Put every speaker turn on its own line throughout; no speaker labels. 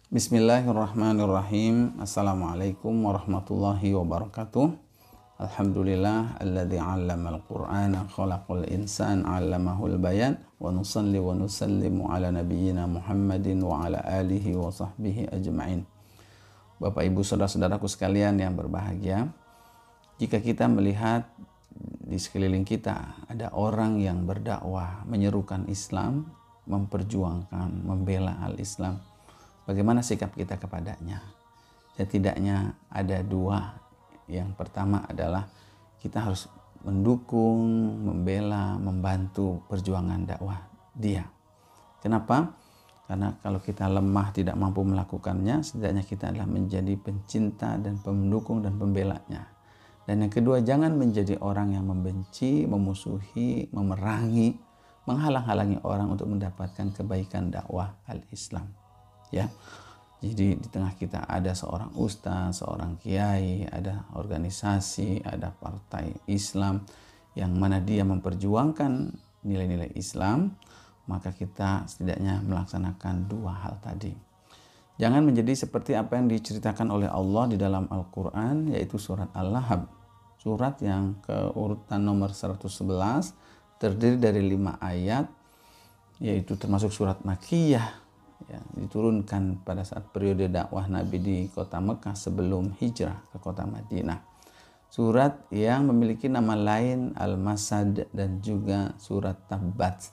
Bismillahirrahmanirrahim. Assalamualaikum warahmatullahi wabarakatuh. Alhamdulillah alladzi 'allamal Qur'ana khalaqal insan 'allamahul bayan wa nusalli wa nusallimu ala nabiyyina Muhammadin wa ala alihi wa sahbihi ajma'in. Bapak Ibu saudara-saudaraku sekalian yang berbahagia, jika kita melihat di sekeliling kita ada orang yang berdakwah, menyerukan Islam, memperjuangkan, membela al-Islam, bagaimana sikap kita kepadanya? Setidaknya ada dua. Yang pertama adalah kita harus mendukung, membela, membantu perjuangan dakwah dia. Kenapa? Karena kalau kita lemah, tidak mampu melakukannya, setidaknya kita adalah menjadi pencinta dan pendukung dan pembelanya. Dan yang kedua, jangan menjadi orang yang membenci, memusuhi, memerangi, menghalang-halangi orang untuk mendapatkan kebaikan dakwah al-Islam. Ya, jadi di tengah kita ada seorang ustaz, seorang kiai, ada organisasi, ada partai Islam yang mana dia memperjuangkan nilai-nilai Islam, maka kita setidaknya melaksanakan dua hal tadi. Jangan menjadi seperti apa yang diceritakan oleh Allah di dalam Al-Quran, yaitu surat Al-Lahab, surat yang keurutan nomor 111, terdiri dari 5 ayat, yaitu termasuk surat Makkiyah, ya, diturunkan pada saat periode dakwah Nabi di kota Mekah sebelum hijrah ke kota Madinah. Surat yang memiliki nama lain Al-Masad dan juga surat Tabbat,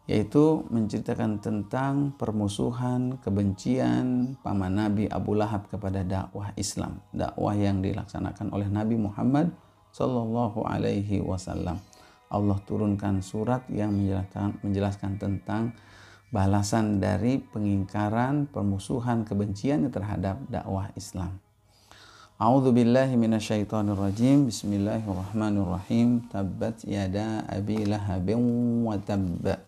yaitu menceritakan tentang permusuhan, kebencian paman Nabi Abu Lahab kepada dakwah Islam, dakwah yang dilaksanakan oleh Nabi Muhammad Sallallahu Alaihi Wasallam. Allah turunkan surat yang menjelaskan tentang balasan dari pengingkaran, permusuhan, kebencian terhadap dakwah Islam. A'udzu billahi minasyaitonir rajim. Bismillahirrahmanirrahim. Tabbat yada abi lahabin wa tabba.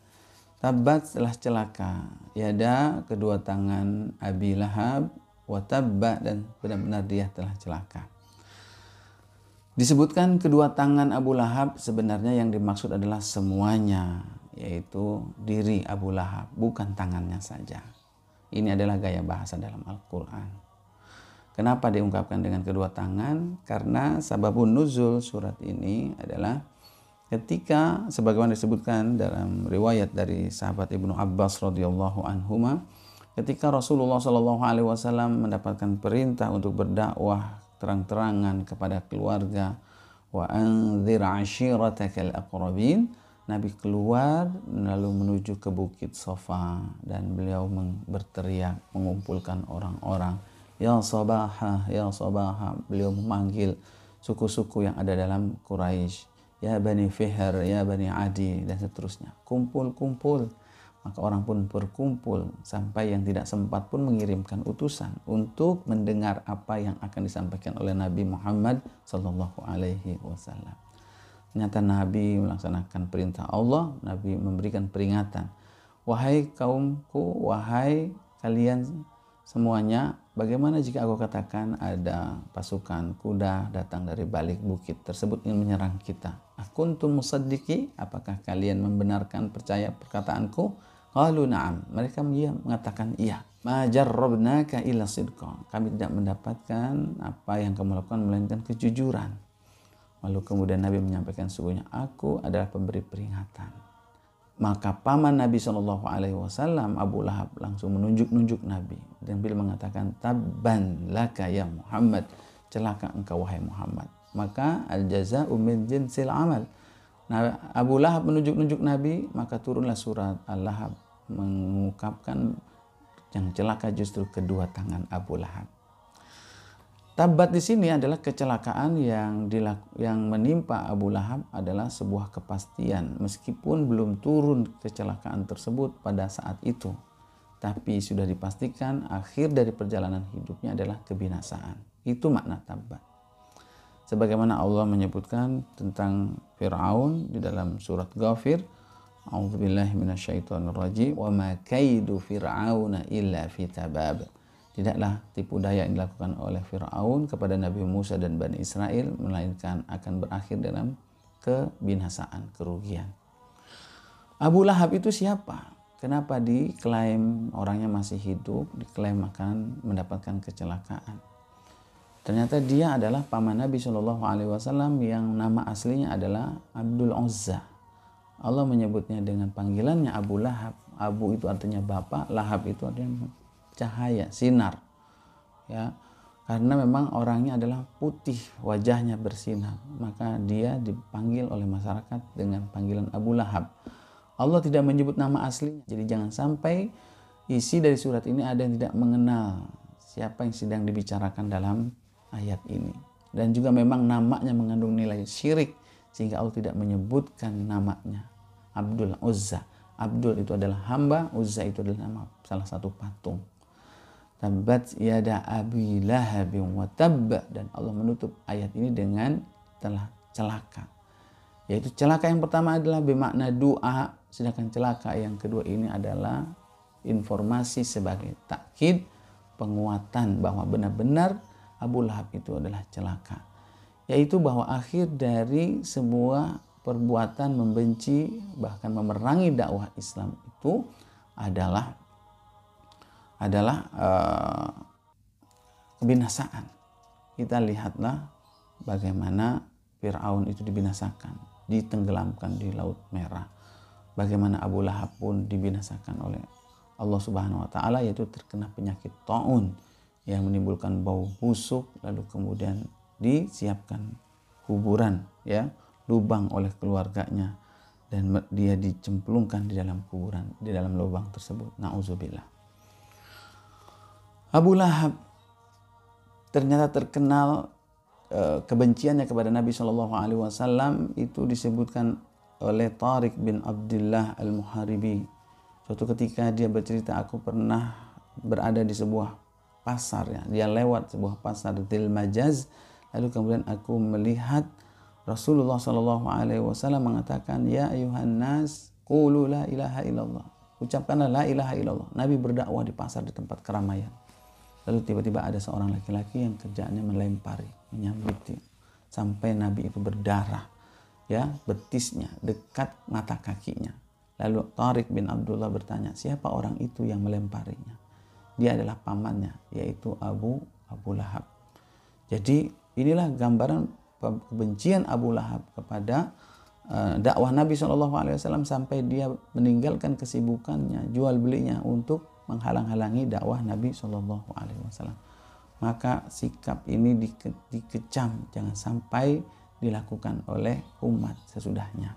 Tabbat telah celaka, yada kedua tangan Abi Lahab, wa tabba dan benar-benar dia telah celaka. Disebutkan kedua tangan Abu Lahab, sebenarnya yang dimaksud adalah semuanya, yaitu diri Abu Lahab, bukan tangannya saja. Ini adalah gaya bahasa dalam Al-Quran. Kenapa diungkapkan dengan kedua tangan? Karena sababun nuzul surat ini adalah ketika, sebagaimana disebutkan dalam riwayat dari sahabat Ibnu Abbas radhiyallahu anhuma, ketika Rasulullah Shallallahu Alaihi Wasallam mendapatkan perintah untuk berdakwah terang-terangan kepada keluarga, wa anzir ashiratakal aqrabin, Nabi keluar lalu menuju ke Bukit Sofa dan beliau berteriak mengumpulkan orang-orang, ya sabaha, ya sabaha. Beliau memanggil suku-suku yang ada dalam Quraisy, ya Bani Fihr, ya Bani Adi, dan seterusnya. Kumpul-kumpul. Maka orang pun berkumpul sampai yang tidak sempat pun mengirimkan utusan untuk mendengar apa yang akan disampaikan oleh Nabi Muhammad Sallallahu Alaihi Wasallam. Ternyata Nabi melaksanakan perintah Allah. Nabi memberikan peringatan. Wahai kaumku, wahai kalian semuanya, bagaimana jika aku katakan ada pasukan kuda datang dari balik bukit tersebut ingin menyerang kita? Akuntum musaddiqi, apakah kalian membenarkan percaya perkataanku? Qalu na'am, mereka mengatakan iya. Ma jarrabnaka illa sidqa, kami tidak mendapatkan apa yang kamu lakukan melainkan kejujuran. Lalu kemudian Nabi menyampaikan, sesungguhnya aku adalah pemberi peringatan. Maka paman Nabi SAW, Abu Lahab, langsung menunjuk-nunjuk Nabi. Dan beliau mengatakan, tabban laka ya Muhammad, celaka engkau wahai Muhammad. Maka al-jaza'u min jinsil amal. Nah, Abu Lahab menunjuk-nunjuk Nabi, maka turunlah surat Al-Lahab mengungkapkan yang celaka justru kedua tangan Abu Lahab. Tabat di sini adalah kecelakaan yang menimpa Abu Lahab adalah sebuah kepastian, meskipun belum turun kecelakaan tersebut pada saat itu, tapi sudah dipastikan akhir dari perjalanan hidupnya adalah kebinasaan. Itu makna tabat. Sebagaimana Allah menyebutkan tentang Fir'aun di dalam surat Ghafir, A'udzubillahi minasyaitonirrajim, wa ma kaidu fir'auna illa fi tabab. Tidaklah tipu daya yang dilakukan oleh Fir'aun kepada Nabi Musa dan Bani Israel, melainkan akan berakhir dalam kebinasaan, kerugian. Abu Lahab itu siapa? Kenapa diklaim orangnya masih hidup, diklaim akan mendapatkan kecelakaan? Ternyata dia adalah paman Nabi Shallallahu Alaihi Wasallam yang nama aslinya adalah Abdul Uzza. Allah menyebutnya dengan panggilannya Abu Lahab. Abu itu artinya bapak, Lahab itu artinya cahaya, sinar. Ya, karena memang orangnya adalah putih, wajahnya bersinar, maka dia dipanggil oleh masyarakat dengan panggilan Abu Lahab. Allah tidak menyebut nama aslinya. Jadi jangan sampai isi dari surat ini ada yang tidak mengenal siapa yang sedang dibicarakan dalam ayat ini. Dan juga memang namanya mengandung nilai syirik, sehingga Allah tidak menyebutkan namanya Abdul Uzza. Abdul itu adalah hamba, Uzza itu adalah nama salah satu patung. Tabbat yada abi lahabin wa tabba, dan Allah menutup ayat ini dengan telah celaka. Yaitu celaka yang pertama adalah bermakna doa, sedangkan celaka yang kedua ini adalah informasi sebagai takkid, penguatan bahwa benar-benar Abu Lahab itu adalah celaka. Yaitu bahwa akhir dari sebuah perbuatan membenci bahkan memerangi dakwah Islam itu adalah kebinasaan. Kita lihatlah bagaimana Fir'aun itu dibinasakan, ditenggelamkan di Laut Merah. Bagaimana Abu Lahab pun dibinasakan oleh Allah Subhanahu wa taala, yaitu terkena penyakit taun yang menimbulkan bau busuk, lalu kemudian disiapkan kuburan, ya, lubang oleh keluarganya, dan dia dicemplungkan di dalam kuburan, di dalam lubang tersebut. Nauzubillah. Abu Lahab ternyata terkenal kebenciannya kepada Nabi Shallallahu Alaihi Wasallam itu disebutkan oleh Tariq bin Abdullah al-Muharibi. Suatu ketika dia bercerita, aku pernah berada di sebuah pasar, ya. Dia lewat sebuah pasar Dzil Majaz, lalu kemudian aku melihat Rasulullah Shallallahu Alaihi Wasallam mengatakan, ya ayuhan nas qulu la ilaha illallah, ucapkanlah la ilaha illallah. Nabi berdakwah di pasar, di tempat keramaian. Lalu tiba-tiba ada seorang laki-laki yang kerjaannya melempari, menyambiti, sampai Nabi itu berdarah, ya, betisnya dekat mata kakinya. Lalu Tariq bin Abdullah bertanya, siapa orang itu yang melemparinya? Dia adalah pamannya, yaitu Abu Lahab. Jadi inilah gambaran kebencian Abu Lahab kepada dakwah Nabi SAW sampai dia meninggalkan kesibukannya, jual belinya untuk menghalang-halangi dakwah Nabi SAW. Maka sikap ini dikecam, jangan sampai dilakukan oleh umat sesudahnya.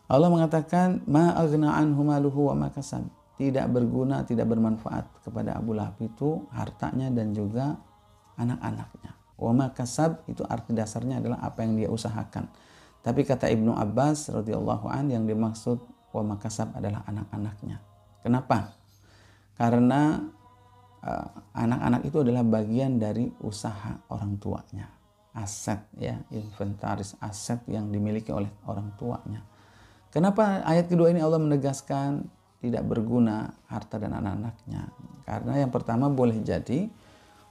Allah mengatakan, ma aghna anhu maluhu wa ma kasab. Tidak berguna, tidak bermanfaat kepada Abu Lahab itu hartanya dan juga anak-anaknya. Wa ma kasab itu arti dasarnya adalah apa yang dia usahakan. Tapi kata Ibnu Abbas radhiyallahu an, yang dimaksud wa ma kasab adalah anak-anaknya. Kenapa? Karena anak-anak itu adalah bagian dari usaha orang tuanya, aset, ya, inventaris aset yang dimiliki oleh orang tuanya. Kenapa ayat kedua ini Allah menegaskan tidak berguna harta dan anak-anaknya? Karena yang pertama, boleh jadi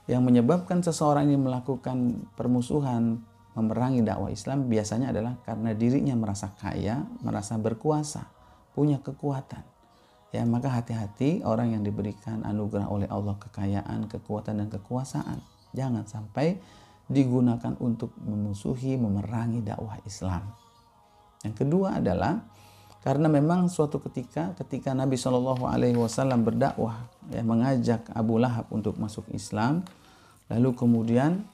yang menyebabkan seseorang ini melakukan permusuhan, memerangi dakwah Islam biasanya adalah karena dirinya merasa kaya, merasa berkuasa, punya kekuatan. Ya, maka hati-hati orang yang diberikan anugerah oleh Allah kekayaan, kekuatan dan kekuasaan. Jangan sampai digunakan untuk memusuhi, memerangi dakwah Islam. Yang kedua adalah karena memang suatu ketika Nabi Shallallahu Alaihi Wasallam berdakwah, ya, mengajak Abu Lahab untuk masuk Islam, lalu kemudian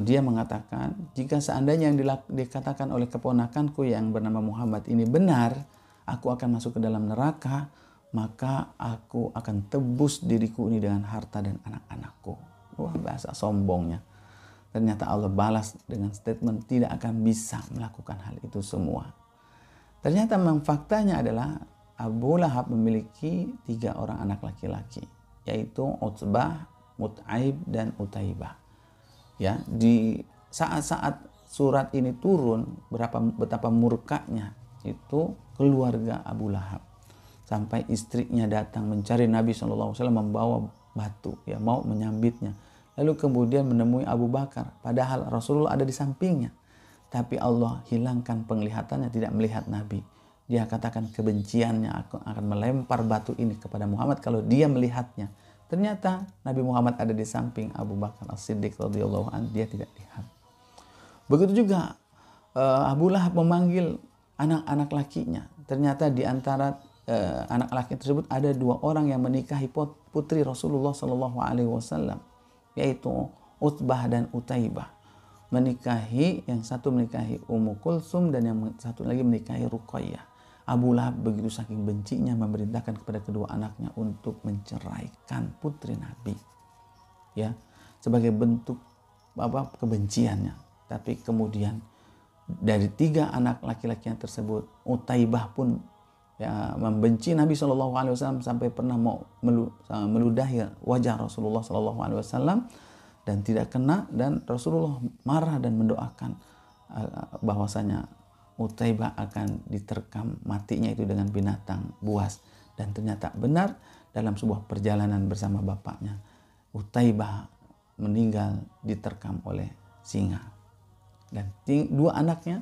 dia mengatakan, jika seandainya yang dikatakan oleh keponakanku yang bernama Muhammad ini benar, aku akan masuk ke dalam neraka, maka aku akan tebus diriku ini dengan harta dan anak-anakku. Wah, bahasa sombongnya. Ternyata Allah balas dengan statement tidak akan bisa melakukan hal itu semua. Ternyata memang faktanya adalah Abu Lahab memiliki 3 orang anak laki-laki, yaitu Utbah, Mut'aib, dan Utaibah. Ya, di saat-saat surat ini turun, betapa murkanya itu keluarga Abu Lahab, sampai istrinya datang mencari Nabi SAW membawa batu, ya, mau menyambitnya. Lalu kemudian menemui Abu Bakar, padahal Rasulullah ada di sampingnya, tapi Allah hilangkan penglihatannya, tidak melihat Nabi. dia katakan kebenciannya akan melempar batu ini kepada Muhammad kalau dia melihatnya. Ternyata Nabi Muhammad ada di samping Abu Bakar As-Siddiq radhiyallahu anhu, dia tidak lihat. Begitu juga Abu Lahab memanggil anak-anak lakinya. Ternyata di antara anak laki tersebut ada 2 orang yang menikahi putri Rasulullah Shallallahu Alaihi Wasallam, yaitu Utbah dan Utaibah. Yang satu menikahi Ummu Kulsum dan yang satu lagi menikahi Ruqayyah. Abu Lahab begitu saking bencinya memerintahkan kepada kedua anaknya untuk menceraikan putri Nabi, ya, sebagai bentuk kebenciannya. Tapi kemudian dari 3 anak laki-lakinya tersebut, Utaibah pun ya membenci Nabi Shallallahu Alaihi Wasallam sampai pernah mau meludahi wajah Rasulullah Shallallahu Alaihi Wasallam dan tidak kena, dan Rasulullah marah dan mendoakan bahwasanya Utaibah akan diterkam matinya itu dengan binatang buas. Dan ternyata benar, dalam sebuah perjalanan bersama bapaknya, Utaibah meninggal diterkam oleh singa. Dan 2 anaknya,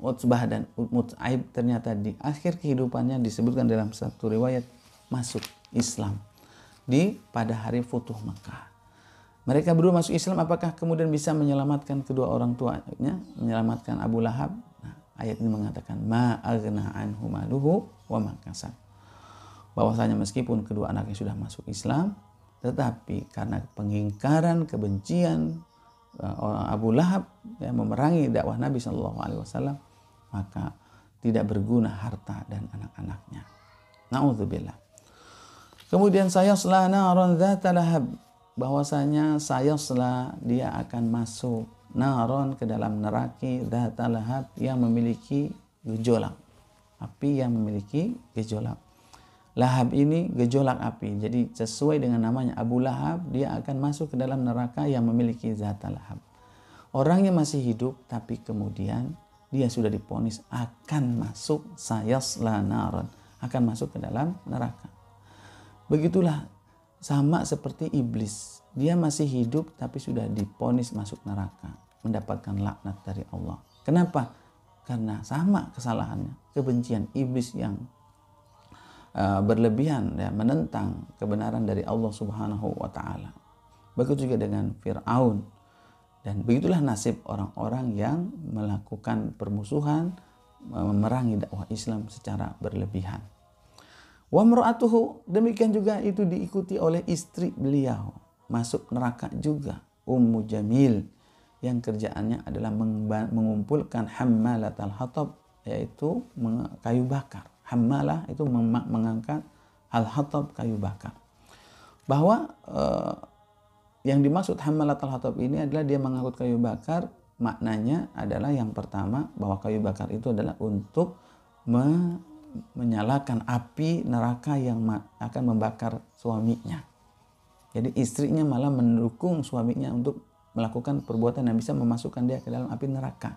Utbah dan Mut'aib, ternyata di akhir kehidupannya disebutkan dalam satu riwayat masuk Islam pada hari Futuh Makkah. Mereka berdua masuk Islam, apakah kemudian bisa menyelamatkan kedua orang tuanya, menyelamatkan Abu Lahab? Nah, ayat ini mengatakan ma aghna anhu maluhu wa ma kasab. Bahwasanya meskipun kedua anaknya sudah masuk Islam, tetapi karena pengingkaran, kebencian Abu Lahab yang memerangi dakwah Nabi Shallallahu Alaihi Wasallam, maka tidak berguna harta dan anak-anaknya. Na'udzubillah. Kemudian sayasla naran dzata lahab, bahwasanya sayasla, dia akan masuk naron, ke dalam neraka, dzata lahab, yang memiliki gejolak, api yang memiliki gejolak. Lahab ini gejolak api. Jadi sesuai dengan namanya Abu Lahab, dia akan masuk ke dalam neraka yang memiliki zata lahab. Orangnya masih hidup, tapi kemudian dia sudah divonis akan masuk sayasla naron, akan masuk ke dalam neraka. Begitulah sama seperti iblis. Dia masih hidup tapi sudah divonis masuk neraka, mendapatkan laknat dari Allah. Kenapa? Karena sama kesalahannya, kebencian iblis yang berlebihan, ya, menentang kebenaran dari Allah Subhanahu wa taala. Begitu juga dengan Firaun. Dan begitulah nasib orang-orang yang melakukan permusuhan, memerangi dakwah Islam secara berlebihan. Wa mar'atuhu, demikian juga itu diikuti oleh istri beliau, masuk neraka juga, Ummu Jamil, yang kerjaannya adalah mengumpulkan hammalatal hatab, yaitu kayu bakar. Hammalah itu mengangkat, al-hatab kayu bakar. Bahwa yang dimaksud hammalatul hatab ini adalah dia mengangkut kayu bakar, maknanya adalah yang pertama bahwa kayu bakar itu adalah untuk menyalakan api neraka yang akan membakar suaminya. Jadi istrinya malah mendukung suaminya untuk melakukan perbuatan yang bisa memasukkan dia ke dalam api neraka.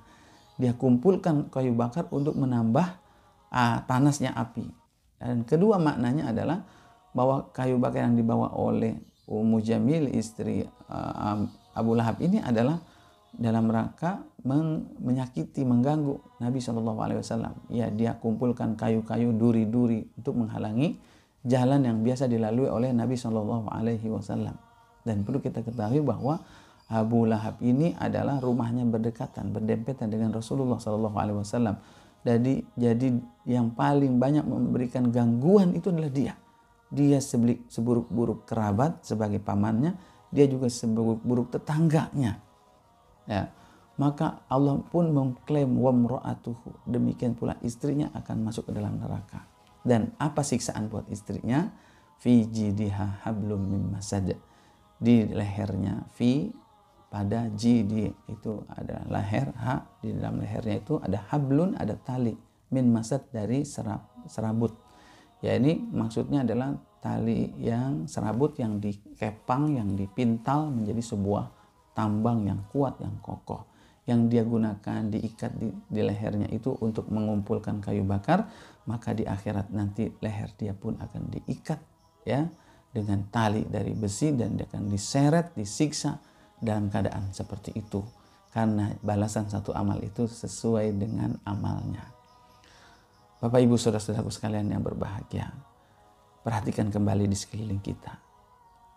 Dia kumpulkan kayu bakar untuk menambah panasnya api. Dan kedua maknanya adalah bahwa kayu bakar yang dibawa oleh Ummu Jamil, istri Abu Lahab ini adalah dalam rangka menyakiti, mengganggu Nabi SAW. Ya, dia kumpulkan kayu-kayu, duri-duri untuk menghalangi jalan yang biasa dilalui oleh Nabi SAW. Dan perlu kita ketahui bahwa Abu Lahab ini adalah rumahnya berdempetan dengan Rasulullah SAW. Jadi yang paling banyak memberikan gangguan itu adalah dia. Dia seburuk-buruk kerabat sebagai pamannya, dia juga seburuk-buruk tetangganya. Ya, maka Allah pun mengklaim wa mra'atuhu, demikian pula istrinya akan masuk ke dalam neraka. Dan apa siksaan buat istrinya? Fi jidiha hablum min masad, di lehernya, pada jidi itu ada leher, di dalam lehernya itu ada hablun, ada tali, min masad, dari serabut. Ya, ini maksudnya adalah tali yang serabut yang dikepang, yang dipintal menjadi sebuah tambang yang kuat, yang kokoh, yang dia gunakan diikat di lehernya itu untuk mengumpulkan kayu bakar. Maka di akhirat nanti leher dia pun akan diikat, ya, dengan tali dari besi, dan dia akan diseret, disiksa dalam keadaan seperti itu, karena balasan satu amal itu sesuai dengan amalnya. Bapak Ibu saudara-saudaraku sekalian yang berbahagia, perhatikan kembali di sekeliling kita.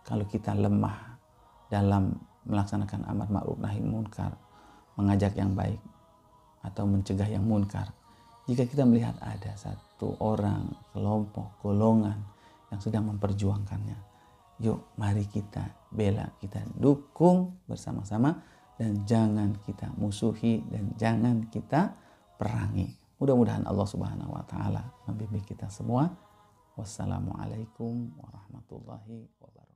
Kalau kita lemah dalam melaksanakan amar ma'ruf nahi munkar, mengajak yang baik atau mencegah yang munkar, jika kita melihat ada satu orang, kelompok, golongan yang sedang memperjuangkannya, yuk mari kita bela, kita dukung bersama-sama, dan jangan kita musuhi dan jangan kita perangi. Mudah-mudahan Allah Subhanahu wa taala membimbing kita semua. Wassalamualaikum warahmatullahi wabarakatuh.